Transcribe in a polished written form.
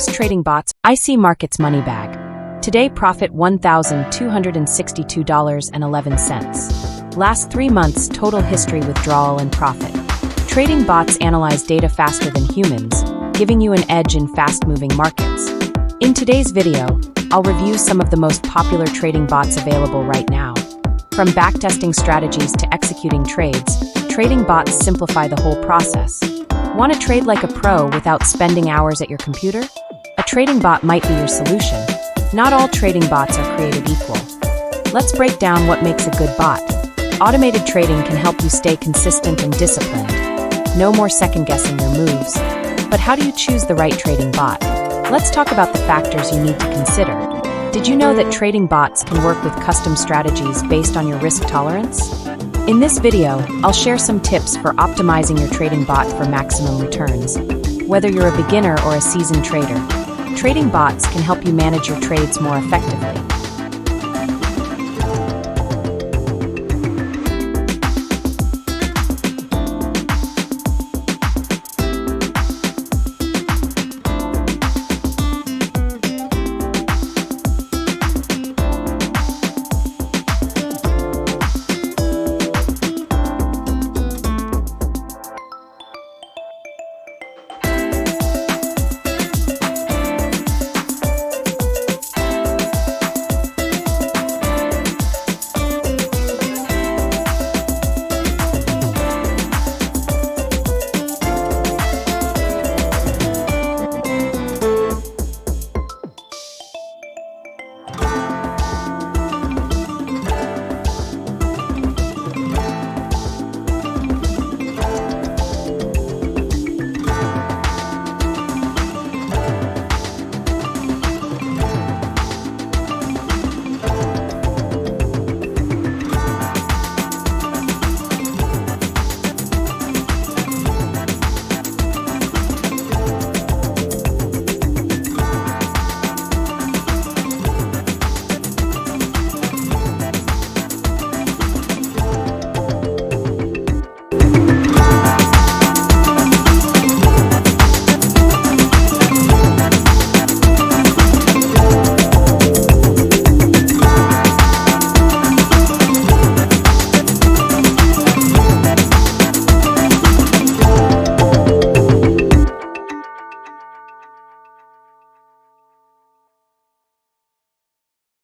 Trading bots, I see markets money bag. Today profit $1,262.11. Last 3 months total history withdrawal and profit. Trading bots analyze data faster than humans, giving you an edge in fast-moving markets. In today's video, I'll review some of the most popular trading bots available right now. From backtesting strategies to executing trades, trading bots simplify the whole process. Want to trade like a pro without spending hours at your computer? A trading bot might be your solution. Not all trading bots are created equal. Let's break down what makes a good bot. Automated trading can help you stay consistent and disciplined. No more second-guessing your moves. But how do you choose the right trading bot? Let's talk about the factors you need to consider. Did you know that trading bots can work with custom strategies based on your risk tolerance? In this video, I'll share some tips for optimizing your trading bot for maximum returns. Whether you're a beginner or a seasoned trader, trading bots can help you manage your trades more effectively.